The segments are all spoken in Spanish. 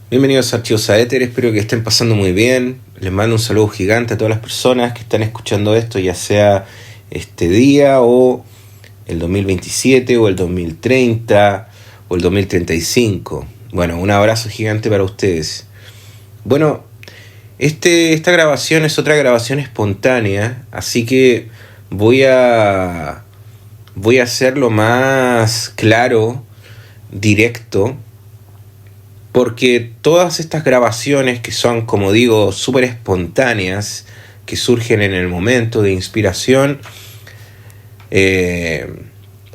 Bienvenidos a Archivos a Éter, espero que estén pasando muy bien. Les mando un saludo gigante a todas las personas que están escuchando esto, ya sea este día o el 2027 o el 2030 o el 2035. Bueno, un abrazo gigante para ustedes. Bueno, esta grabación es otra grabación espontánea, así que voy a hacerlo más claro, directo, porque todas estas grabaciones que son, como digo, súper espontáneas, que surgen en el momento de inspiración,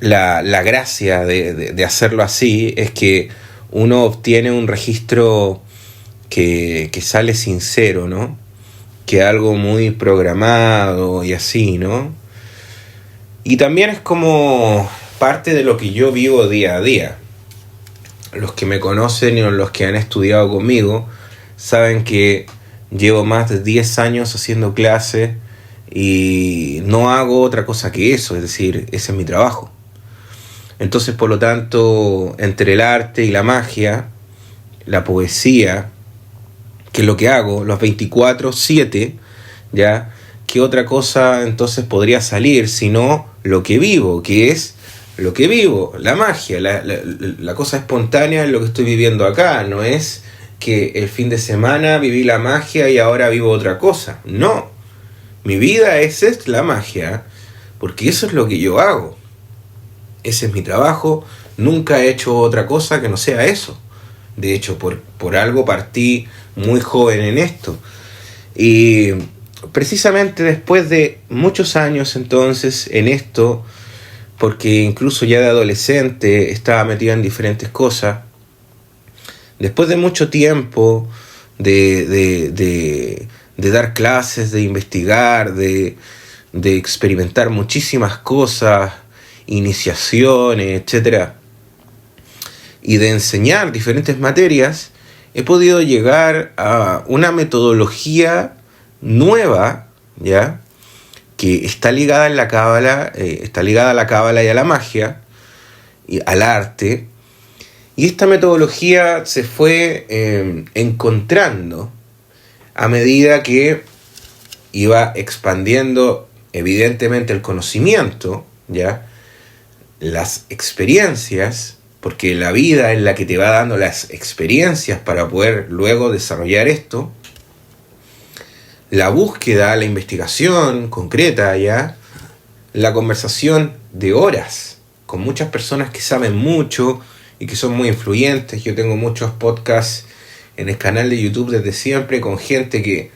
la gracia de hacerlo así es que uno obtiene un registro que sale sincero, ¿no? Que algo muy programado y así, ¿no? Y también es como parte de lo que yo vivo día a día. Los que me conocen y los que han estudiado conmigo saben que llevo más de 10 años haciendo clase y no hago otra cosa que eso, es decir, ese es mi trabajo. Entonces, por lo tanto, entre el arte y la magia, la poesía, que es lo que hago, los 24/7, ¿ya? ¿Qué otra cosa entonces podría salir sino lo que vivo, que es lo que vivo, la magia, la cosa espontánea en lo que estoy viviendo acá? No es que el fin de semana viví la magia y ahora vivo otra cosa. No, mi vida es la magia, porque eso es lo que yo hago. Ese es mi trabajo, nunca he hecho otra cosa que no sea eso. De hecho, por algo partí muy joven en esto. Y precisamente después de muchos años entonces en esto, porque incluso ya de adolescente estaba metido en diferentes cosas, después de mucho tiempo de dar clases, de investigar, de experimentar muchísimas cosas, iniciaciones, etcétera, y de enseñar diferentes materias, he podido llegar a una metodología nueva, ¿ya? Que está ligada en la cábala, está ligada a la cábala y a la magia, y al arte. Y esta metodología se fue encontrando a medida que iba expandiendo evidentemente el conocimiento, ¿ya? Las experiencias, porque la vida es la que te va dando las experiencias para poder luego desarrollar esto. La búsqueda, la investigación concreta, ¿ya? La conversación de horas con muchas personas que saben mucho y que son muy influyentes. Yo tengo muchos podcasts en el canal de YouTube desde siempre con gente que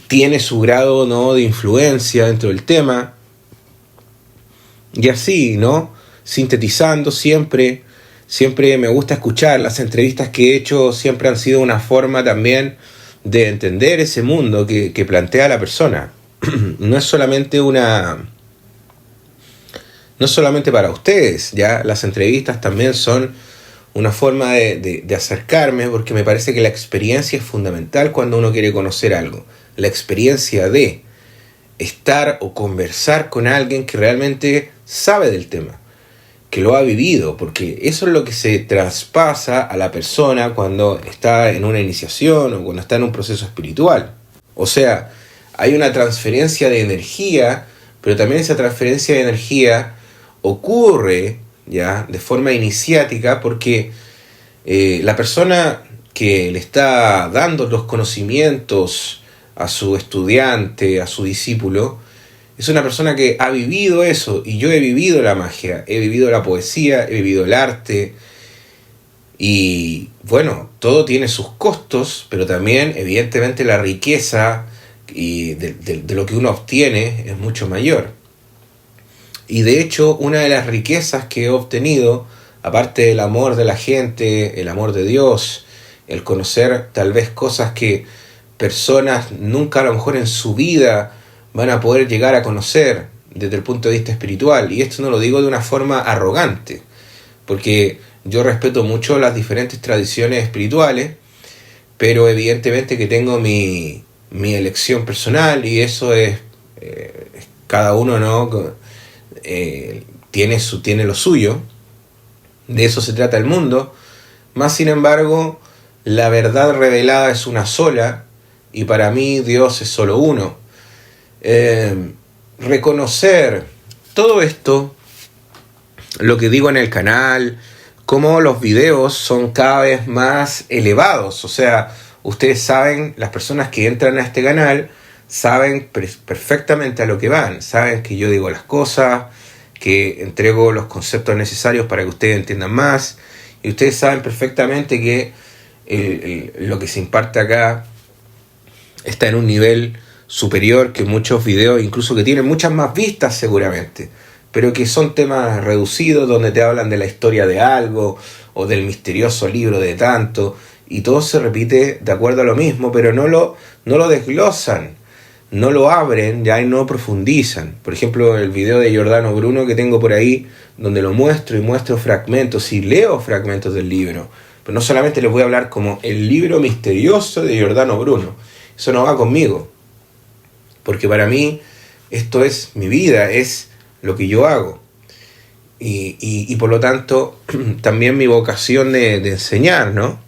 tiene su grado, ¿no?, de influencia dentro del tema. Y así, ¿no? Sintetizando siempre me gusta escuchar. Las entrevistas que he hecho siempre han sido una forma también de entender ese mundo que plantea la persona. No es solamente para ustedes, ¿ya? Las entrevistas también son una forma de acercarme, porque me parece que la experiencia es fundamental cuando uno quiere conocer algo. La experiencia de estar o conversar con alguien que realmente sabe del tema, que lo ha vivido, porque eso es lo que se traspasa a la persona cuando está en una iniciación o cuando está en un proceso espiritual. O sea, hay una transferencia de energía, pero también esa transferencia de energía ocurre, ¿ya?, de forma iniciática, porque la persona que le está dando los conocimientos a su estudiante, a su discípulo, es una persona que ha vivido eso. Y yo he vivido la magia, he vivido la poesía, he vivido el arte. Y bueno, todo tiene sus costos, pero también evidentemente la riqueza y de lo que uno obtiene es mucho mayor. Y de hecho, una de las riquezas que he obtenido, aparte del amor de la gente, el amor de Dios, el conocer tal vez cosas que personas nunca a lo mejor en su vida van a poder llegar a conocer desde el punto de vista espiritual. Y esto no lo digo de una forma arrogante, porque yo respeto mucho las diferentes tradiciones espirituales, pero evidentemente que tengo mi elección personal, y eso es cada uno, ¿no?, tiene lo suyo. De eso se trata el mundo. Más sin embargo, la verdad revelada es una sola, y para mí Dios es solo uno. Reconocer todo esto, lo que digo en el canal, cómo los videos son cada vez más elevados. O sea, ustedes saben, las personas que entran a este canal saben perfectamente a lo que van. Saben que yo digo las cosas, que entrego los conceptos necesarios para que ustedes entiendan más. Y ustedes saben perfectamente que lo que se imparte acá está en un nivel superior que muchos videos, incluso que tienen muchas más vistas seguramente, pero que son temas reducidos donde te hablan de la historia de algo o del misterioso libro de tanto, y todo se repite de acuerdo a lo mismo, pero no lo desglosan, no lo abren ya y no profundizan. Por ejemplo, el video de Giordano Bruno que tengo por ahí, donde lo muestro y muestro fragmentos y leo fragmentos del libro, pero no solamente les voy a hablar como el libro misterioso de Giordano Bruno. Eso no va conmigo, porque para mí esto es mi vida, es lo que yo hago, y por lo tanto también mi vocación de enseñar, ¿no?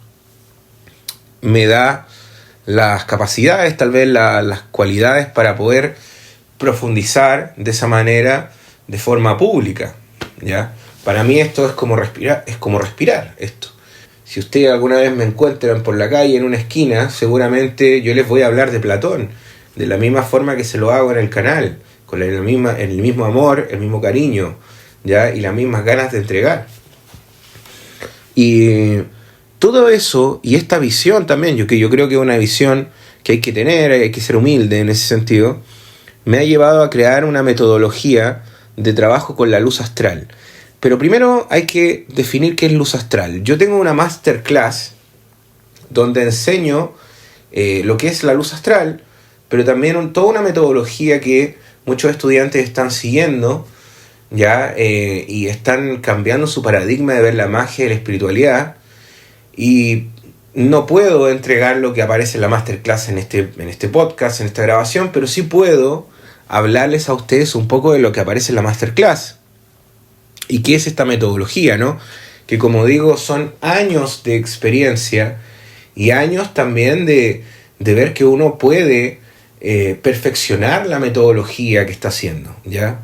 Me da las capacidades, tal vez las cualidades para poder profundizar de esa manera de forma pública, ¿ya? Para mí esto es como respirar esto. Si ustedes alguna vez me encuentran por la calle en una esquina, seguramente yo les voy a hablar de Platón, de la misma forma que se lo hago en el canal, con el mismo amor, el mismo cariño, ¿ya? Y las mismas ganas de entregar. Y todo eso, y esta visión también, yo creo que es una visión que hay que tener, hay que ser humilde en ese sentido, me ha llevado a crear una metodología de trabajo con la luz astral. Pero primero hay que definir qué es luz astral. Yo tengo una masterclass donde enseño lo que es la luz astral, pero también toda una metodología que muchos estudiantes están siguiendo, ¿ya? Y están cambiando su paradigma de ver la magia y la espiritualidad. Y no puedo entregar lo que aparece en la masterclass en este podcast, en esta grabación, pero sí puedo hablarles a ustedes un poco de lo que aparece en la masterclass. ¿Y qué es esta metodología, no? Que, como digo, son años de experiencia y años también de ver que uno puede perfeccionar la metodología que está haciendo, ¿ya?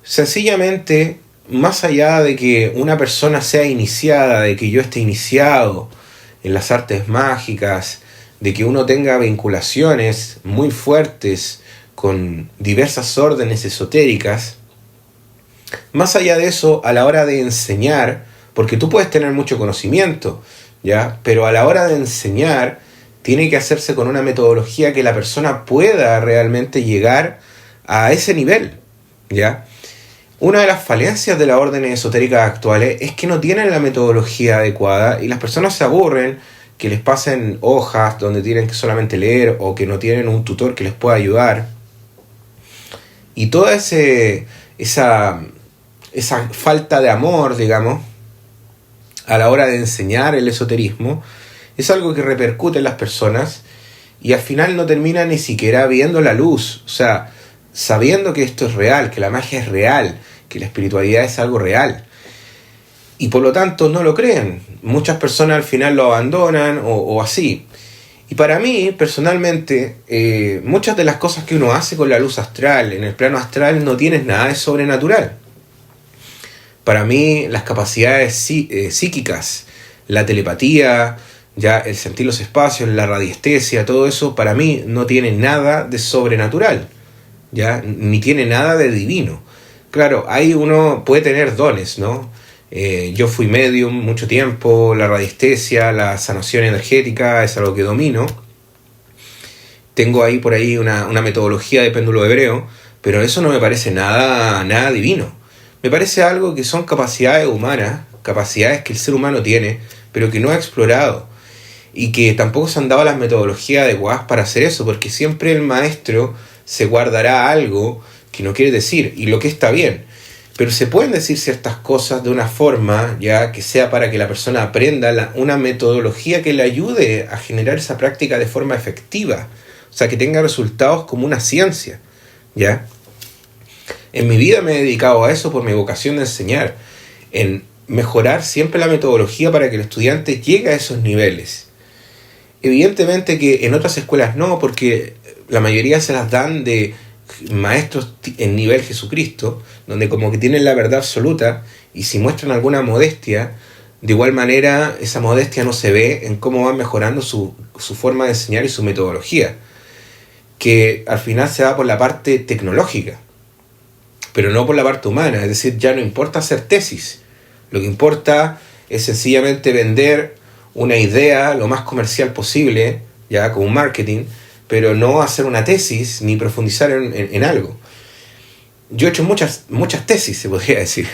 Sencillamente, más allá de que una persona sea iniciada, de que yo esté iniciado en las artes mágicas, de que uno tenga vinculaciones muy fuertes con diversas órdenes esotéricas, más allá de eso, a la hora de enseñar, porque tú puedes tener mucho conocimiento, ¿ya? Pero a la hora de enseñar, tiene que hacerse con una metodología que la persona pueda realmente llegar a ese nivel, ¿ya? Una de las falencias de las órdenes esotéricas actuales es que no tienen la metodología adecuada y las personas se aburren, que les pasen hojas donde tienen que solamente leer o que no tienen un tutor que les pueda ayudar. Y toda esa falta de amor, digamos, a la hora de enseñar el esoterismo, es algo que repercute en las personas y al final no termina ni siquiera viendo la luz, o sea, sabiendo que esto es real, que la magia es real, que la espiritualidad es algo real. Y por lo tanto no lo creen. Muchas personas al final lo abandonan o así. Y para mí, personalmente, muchas de las cosas que uno hace con la luz astral, en el plano astral, no tienen nada de sobrenatural. Para mí, las capacidades psíquicas, la telepatía, ya el sentir los espacios, la radiestesia, todo eso, para mí no tiene nada de sobrenatural, ya ni tiene nada de divino. Claro, ahí uno puede tener dones, ¿no? Yo fui medium mucho tiempo, la radiestesia, la sanación energética es algo que domino. Tengo ahí por ahí una metodología de péndulo hebreo, pero eso no me parece nada divino. Me parece algo que son capacidades humanas, capacidades que el ser humano tiene, pero que no ha explorado. Y que tampoco se han dado las metodologías adecuadas para hacer eso, porque siempre el maestro se guardará algo que no quiere decir, y lo que está bien. Pero se pueden decir ciertas cosas de una forma ya que sea para que la persona aprenda una metodología que le ayude a generar esa práctica de forma efectiva. O sea, que tenga resultados como una ciencia, ¿ya? En mi vida me he dedicado a eso por mi vocación de enseñar. En mejorar siempre la metodología para que el estudiante llegue a esos niveles. Evidentemente que en otras escuelas no, porque la mayoría se las dan de maestros en nivel Jesucristo, donde como que tienen la verdad absoluta, y si muestran alguna modestia, de igual manera esa modestia no se ve en cómo van mejorando su forma de enseñar y su metodología, que al final se da por la parte tecnológica, pero no por la parte humana. Es decir, ya no importa hacer tesis, lo que importa es sencillamente vender una idea lo más comercial posible, ya con marketing, pero no hacer una tesis ni profundizar en algo. Yo he hecho muchas tesis, se podría decir.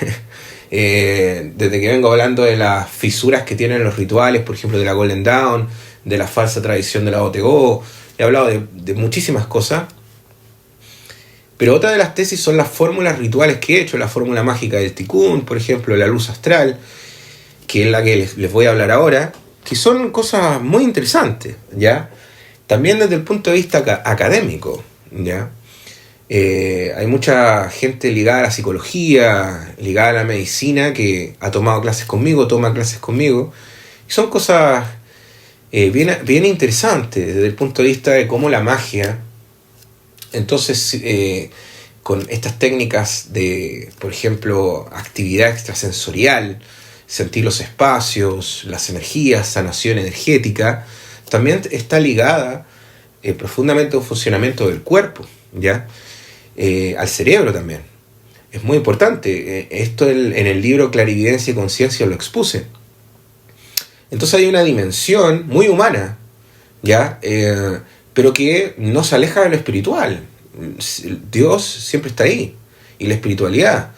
Desde que vengo hablando de las fisuras que tienen los rituales, por ejemplo de la Golden Dawn, de la falsa tradición de la OTO, he hablado de muchísimas cosas. Pero otra de las tesis son las fórmulas rituales que he hecho, la fórmula mágica del Tikkun, por ejemplo, la luz astral, que es la que les voy a hablar ahora, que son cosas muy interesantes, ¿ya? También desde el punto de vista académico, ¿ya? Hay mucha gente ligada a la psicología, ligada a la medicina, que ha tomado clases conmigo, toma clases conmigo, y son cosas bien interesantes desde el punto de vista de cómo la magia, entonces, con estas técnicas de, por ejemplo, actividad extrasensorial, sentir los espacios, las energías, sanación energética, también está ligada profundamente a un funcionamiento del cuerpo, ¿ya? Al cerebro también. Es muy importante. Esto en el libro Clarividencia y Conciencia lo expuse. Entonces hay una dimensión muy humana, ¿ya? Pero que no se aleja de lo espiritual. Dios siempre está ahí, y la espiritualidad.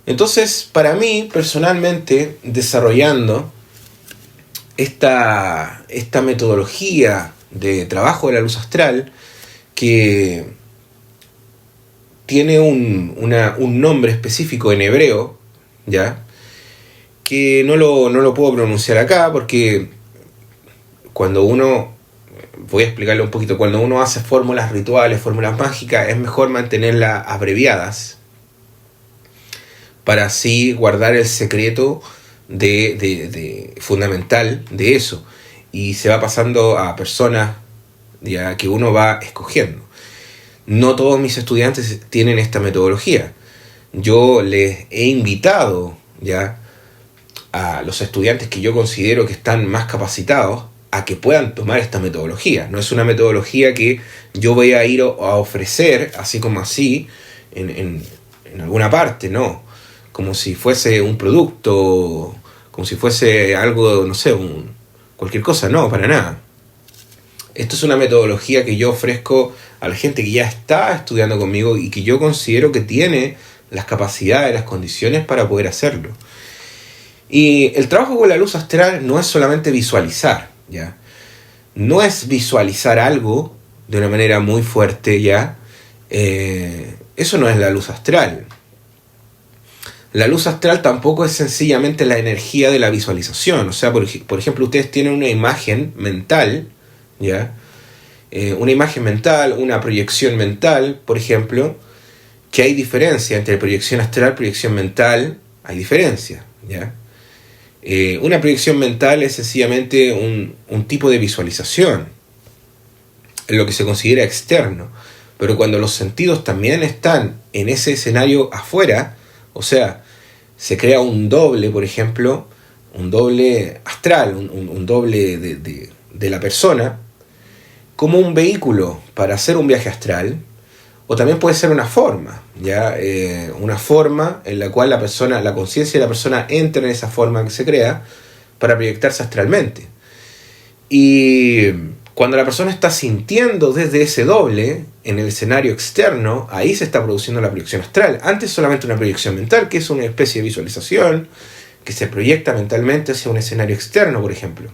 Entonces, para mí, personalmente, desarrollando esta metodología de trabajo de la luz astral, que tiene un nombre específico en hebreo, ¿ya? Que no lo puedo pronunciar acá, porque cuando uno, voy a explicarle un poquito, cuando uno hace fórmulas rituales, fórmulas mágicas, es mejor mantenerlas abreviadas, para así guardar el secreto fundamental de eso, y se va pasando a personas ya que uno va escogiendo. No todos mis estudiantes tienen esta metodología. Yo les he invitado ya a los estudiantes que yo considero que están más capacitados a que puedan tomar esta metodología. No es una metodología que yo voy a ir a ofrecer así como así en alguna parte, no. Como si fuese un producto, como si fuese algo, no sé, cualquier cosa, no, para nada. Esto es una metodología que yo ofrezco a la gente que ya está estudiando conmigo y que yo considero que tiene las capacidades, las condiciones para poder hacerlo. Y el trabajo con la luz astral no es solamente visualizar, ¿ya? No es visualizar algo de una manera muy fuerte, ¿ya? Eso no es la luz astral. La luz astral tampoco es sencillamente la energía de la visualización. O sea, por ejemplo, ustedes tienen una imagen mental, ¿ya? Una imagen mental, una proyección mental, por ejemplo, que hay diferencia entre proyección astral y proyección mental, hay diferencia, ¿ya? Una proyección mental es sencillamente un tipo de visualización, en lo que se considera externo, pero cuando los sentidos también están en ese escenario afuera, o sea, se crea un doble, por ejemplo, un doble astral, un doble de la persona, como un vehículo para hacer un viaje astral, o también puede ser una forma, ¿ya? Una forma en la cual la conciencia de la persona entra en esa forma que se crea para proyectarse astralmente. Y cuando la persona está sintiendo desde ese doble en el escenario externo, ahí se está produciendo la proyección astral. Antes solamente una proyección mental, que es una especie de visualización que se proyecta mentalmente hacia un escenario externo, por ejemplo.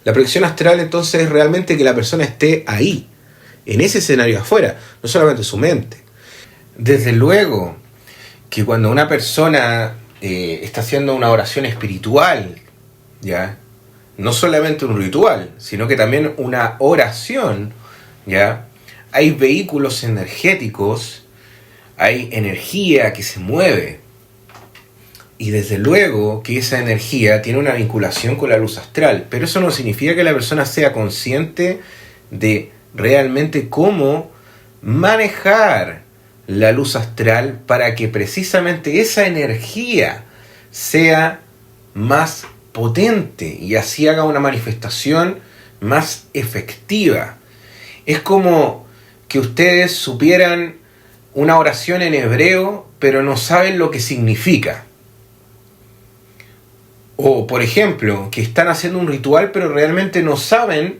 La proyección astral entonces es realmente que la persona esté ahí, en ese escenario afuera, no solamente su mente. Desde luego que cuando una persona está haciendo una oración espiritual, ¿ya? No solamente un ritual, sino que también una oración, ¿ya? Hay vehículos energéticos, hay energía que se mueve. Y desde luego que esa energía tiene una vinculación con la luz astral, pero eso no significa que la persona sea consciente de realmente cómo manejar la luz astral para que precisamente esa energía sea más potente y así haga una manifestación más efectiva. Es como que ustedes supieran una oración en hebreo, pero no saben lo que significa. O, por ejemplo, que están haciendo un ritual, pero realmente no saben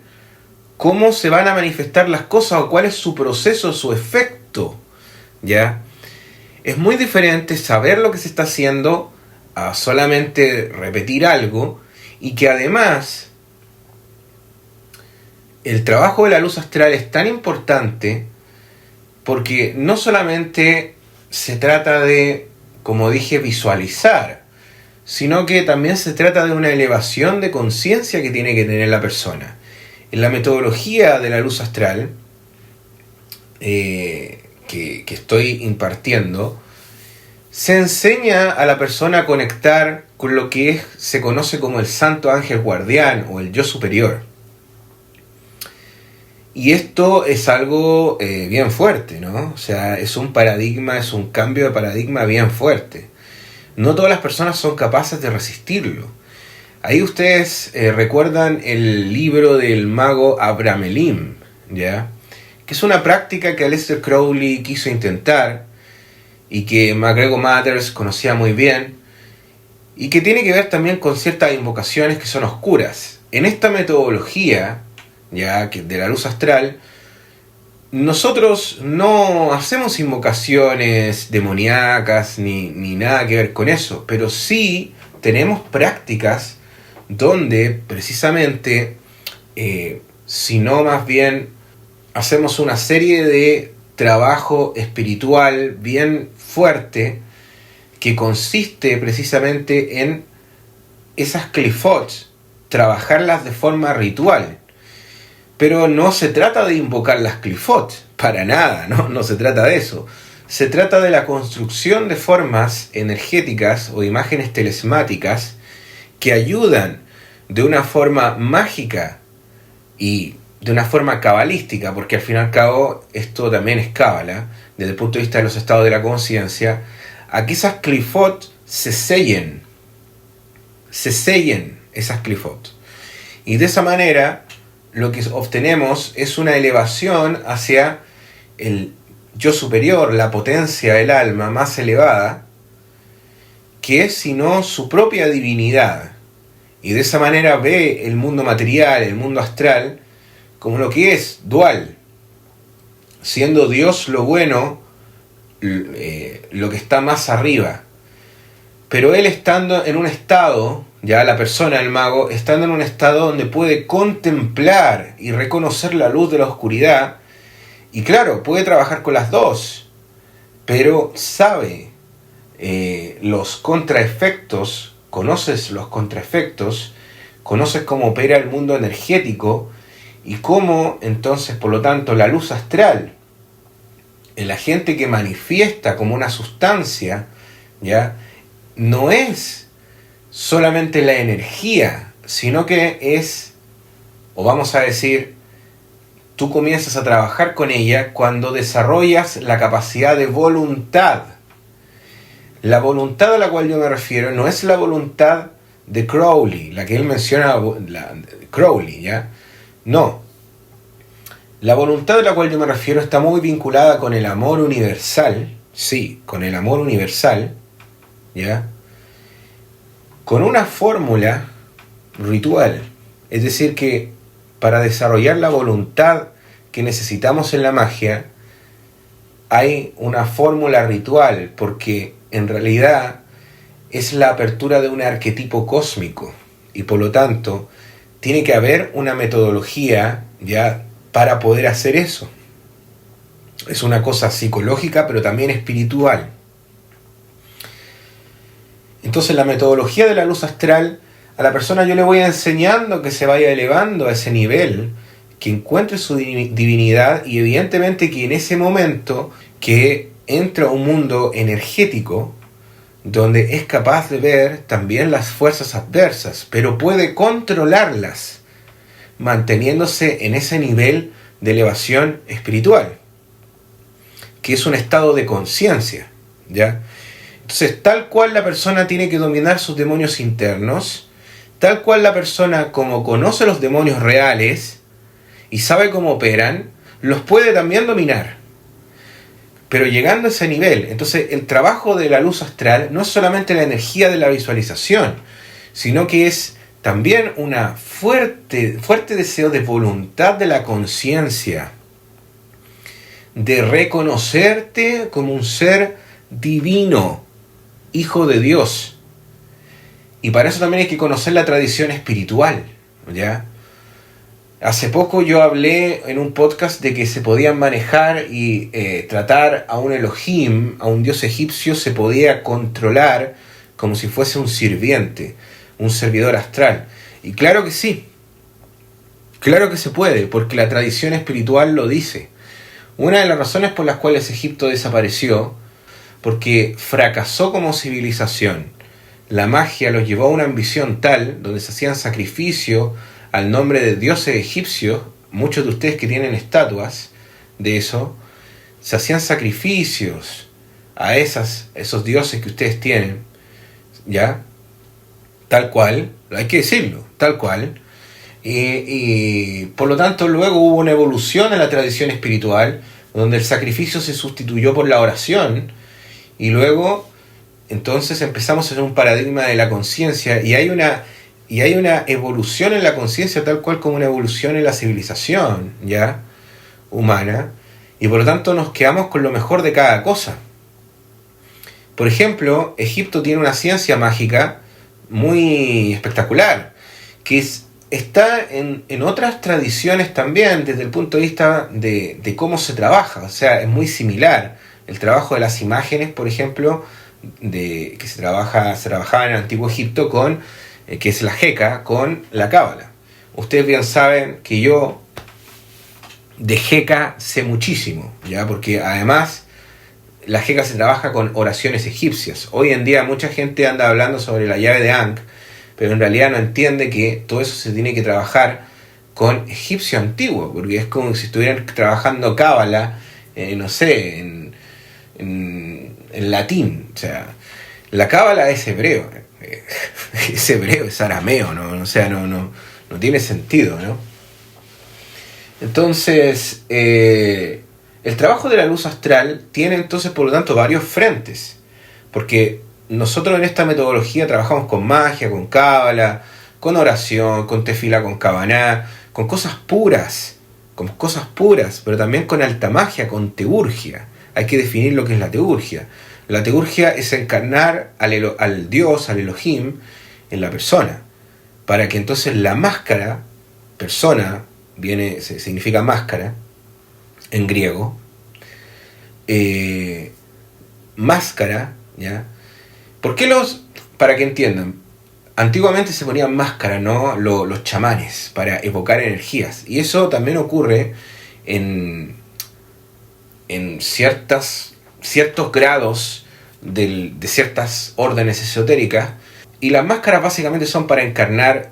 cómo se van a manifestar las cosas o cuál es su proceso, su efecto. ¿Ya? Es muy diferente saber lo que se está haciendo a solamente repetir algo, y que además el trabajo de la luz astral es tan importante porque no solamente se trata de, como dije, visualizar, sino que también se trata de una elevación de conciencia que tiene que tener la persona. En la metodología de la luz astral que estoy impartiendo, se enseña a la persona a conectar con lo que se conoce como el santo ángel guardián o el yo superior. Y esto es algo bien fuerte, ¿no? O sea, es un paradigma, es un cambio de paradigma bien fuerte. No todas las personas son capaces de resistirlo. Ahí ustedes recuerdan el libro del mago Abraham Elim, ¿ya? Que es una práctica que Aleister Crowley quiso intentar y que MacGregor Mathers conocía muy bien, y que tiene que ver también con ciertas invocaciones que son oscuras. En esta metodología, ya que de la luz astral, nosotros no hacemos invocaciones demoníacas ni nada que ver con eso, pero sí tenemos prácticas donde precisamente, sino más bien hacemos una serie de trabajo espiritual bien fuerte que consiste precisamente en esas clifot, trabajarlas de forma ritual. Pero no se trata de invocar las clifot, para nada, no se trata de eso. Se trata de la construcción de formas energéticas o imágenes telesmáticas que ayudan de una forma mágica y de una forma cabalística, porque al fin y al cabo esto también es cábala, desde el punto de vista de los estados de la conciencia, a que esas clifot se sellen esas clifot. Y de esa manera lo que obtenemos es una elevación hacia el yo superior, la potencia del alma más elevada, que es sino su propia divinidad. Y de esa manera ve el mundo material, el mundo astral, como lo que es dual, siendo Dios lo bueno, lo que está más arriba. Pero él estando en un estado, ya la persona, el mago, estando en un estado donde puede contemplar y reconocer la luz de la oscuridad, y claro, puede trabajar con las dos, pero sabe los contraefectos, conoces los contraefectos, conoces cómo opera el mundo energético, y cómo entonces, por lo tanto, la luz astral, el agente que manifiesta como una sustancia, ¿ya?, no es solamente la energía, sino que es, o vamos a decir, tú comienzas a trabajar con ella cuando desarrollas la capacidad de voluntad. La voluntad a la cual yo me refiero no es la voluntad de Crowley, la que él menciona, Crowley, ¿ya? No. La voluntad a la cual yo me refiero está muy vinculada con el amor universal, sí, con el amor universal, ¿ya? Con una fórmula ritual. Es decir, que para desarrollar la voluntad que necesitamos en la magia, hay una fórmula ritual, porque en realidad es la apertura de un arquetipo cósmico, y por lo tanto tiene que haber una metodología ya para poder hacer eso. Es una cosa psicológica, pero también espiritual. Entonces la metodología de la luz astral, a la persona yo le voy enseñando que se vaya elevando a ese nivel, que encuentre su divinidad, y evidentemente que en ese momento que entra a un mundo energético, donde es capaz de ver también las fuerzas adversas, pero puede controlarlas, manteniéndose en ese nivel de elevación espiritual, que es un estado de conciencia, ¿ya? Entonces, tal cual la persona tiene que dominar sus demonios internos, tal cual la persona, como conoce los demonios reales y sabe cómo operan, los puede también dominar. Pero llegando a ese nivel, entonces el trabajo de la luz astral no es solamente la energía de la visualización, sino que es también una fuerte deseo de voluntad de la conciencia, de reconocerte como un ser divino, hijo de Dios. Y para eso también hay que conocer la tradición espiritual, ¿ya? Hace poco yo hablé en un podcast de que se podían manejar y tratar a un Elohim, a un dios egipcio, se podía controlar como si fuese un sirviente, un servidor astral. Y claro que sí, claro que se puede, porque la tradición espiritual lo dice. Una de las razones por las cuales Egipto desapareció, porque fracasó como civilización. La magia los llevó a una ambición tal, donde se hacían sacrificios al nombre de dioses egipcios. Muchos de ustedes que tienen estatuas de eso, se hacían sacrificios a esos dioses que ustedes tienen, ¿ya? Tal cual, hay que decirlo, tal cual. Y por lo tanto luego hubo una evolución en la tradición espiritual, donde el sacrificio se sustituyó por la oración, y luego entonces empezamos en un paradigma de la conciencia, y hay una evolución en la conciencia tal cual como una evolución en la civilización, ¿ya? Humana, y por lo tanto nos quedamos con lo mejor de cada cosa. Por ejemplo, Egipto tiene una ciencia mágica muy espectacular, que está en otras tradiciones también desde el punto de vista de cómo se trabaja. O sea, es muy similar el trabajo de las imágenes, por ejemplo, que se trabajaba en el antiguo Egipto con que es la Heka, con la Cábala. Ustedes bien saben que yo de Heka sé muchísimo, ¿ya? Porque además la Heka se trabaja con oraciones egipcias. Hoy en día mucha gente anda hablando sobre la llave de Ankh, pero en realidad no entiende que todo eso se tiene que trabajar con egipcio antiguo, porque es como si estuvieran trabajando Cábala, no sé, en latín. O sea, la Cábala es hebreo, es arameo, ¿no? O sea, no tiene sentido, ¿no? Entonces, el trabajo de la luz astral tiene entonces por lo tanto varios frentes, porque nosotros en esta metodología trabajamos con magia, con cábala, con oración, con tefila, con kavaná, con cosas puras, pero también con alta magia, con teurgia. Hay que definir lo que es la teurgia. La teurgia es encarnar al Dios, al Elohim, en la persona, para que entonces la máscara, persona, significa máscara, en griego, máscara, ¿ya? ¿Por qué para que entiendan, antiguamente se ponían máscara, ¿no? Los chamanes, para evocar energías, y eso también ocurre en ciertos grados de ciertas órdenes esotéricas, y las máscaras básicamente son para encarnar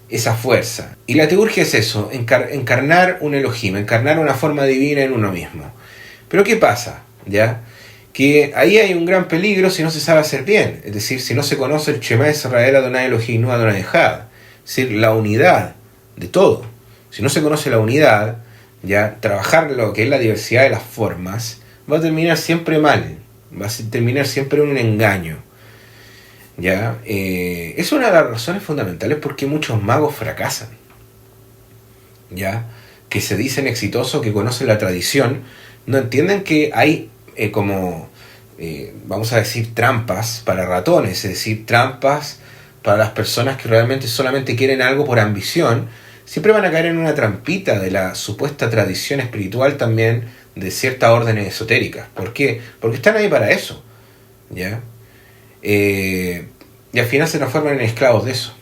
esa fuerza. Y la teurgia es eso, encarnar un Elohim, encarnar una forma divina en uno mismo. Pero ¿qué pasa? ¿Ya? Que ahí hay un gran peligro si no se sabe hacer bien. Es decir, si no se conoce el Shema Israel Adonai Elohim Adonai Echad. Es decir, la unidad de todo. Si no se conoce la unidad, ya trabajar lo que es la diversidad de las formas va a terminar siempre mal. Va a terminar siempre en un engaño. ¿Ya? Es una de las razones fundamentales por qué muchos magos fracasan, ¿ya? Que se dicen exitosos, que conocen la tradición, no entienden que hay vamos a decir, trampas para ratones, es decir, trampas para las personas que realmente solamente quieren algo por ambición. Siempre van a caer en una trampita de la supuesta tradición espiritual también de ciertas órdenes esotéricas. ¿Por qué? Porque están ahí para eso, ¿ya? Y al final se transforman en esclavos de eso.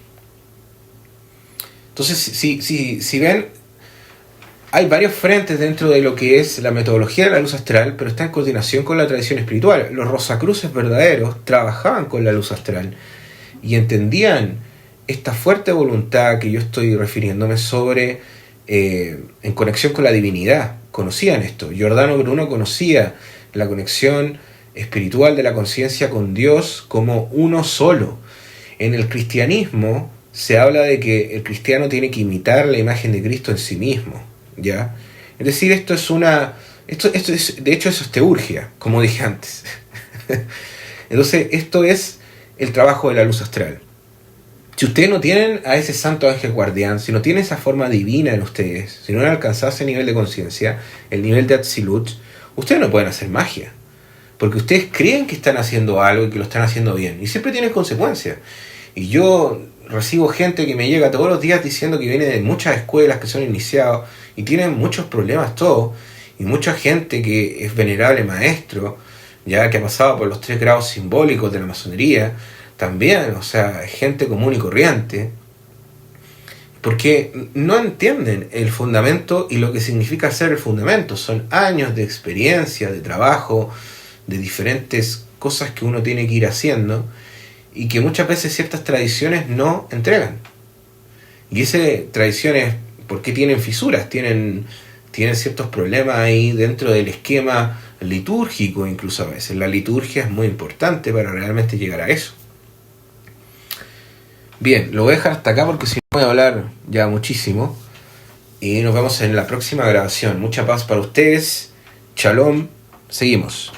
Entonces, si ven, hay varios frentes dentro de lo que es la metodología de la luz astral, pero está en coordinación con la tradición espiritual. Los Rosacruces verdaderos trabajaban con la luz astral y entendían esta fuerte voluntad que yo estoy refiriéndome sobre en conexión con la divinidad. Conocían esto. Giordano Bruno conocía la conexión espiritual de la conciencia con Dios como uno solo. En el cristianismo se habla de que el cristiano tiene que imitar la imagen de Cristo en sí mismo, ¿ya? Es decir, esto es de hecho eso es teurgia, como dije antes. Entonces, esto es el trabajo de la luz astral. Si ustedes no tienen a ese santo ángel guardián, si no tienen esa forma divina en ustedes, si no han alcanzado ese nivel de conciencia, el nivel de Atzilut, ustedes no pueden hacer magia. Porque ustedes creen que están haciendo algo y que lo están haciendo bien. Y siempre tienen consecuencias. Y yo recibo gente que me llega todos los días diciendo que viene de muchas escuelas que son iniciados y tienen muchos problemas todos. Y mucha gente que es venerable maestro, ya que ha pasado por los 3 grados simbólicos de la masonería, también, o sea, gente común y corriente, porque no entienden el fundamento y lo que significa ser el fundamento. Son años de experiencia, de trabajo, de diferentes cosas que uno tiene que ir haciendo y que muchas veces ciertas tradiciones no entregan. Y esas tradiciones, ¿por qué tienen fisuras? Tienen ciertos problemas ahí dentro del esquema litúrgico, incluso a veces. La liturgia es muy importante para realmente llegar a eso. Bien, lo voy a dejar hasta acá porque si no voy a hablar ya muchísimo. Y nos vemos en la próxima grabación. Mucha paz para ustedes. Shalom. Seguimos.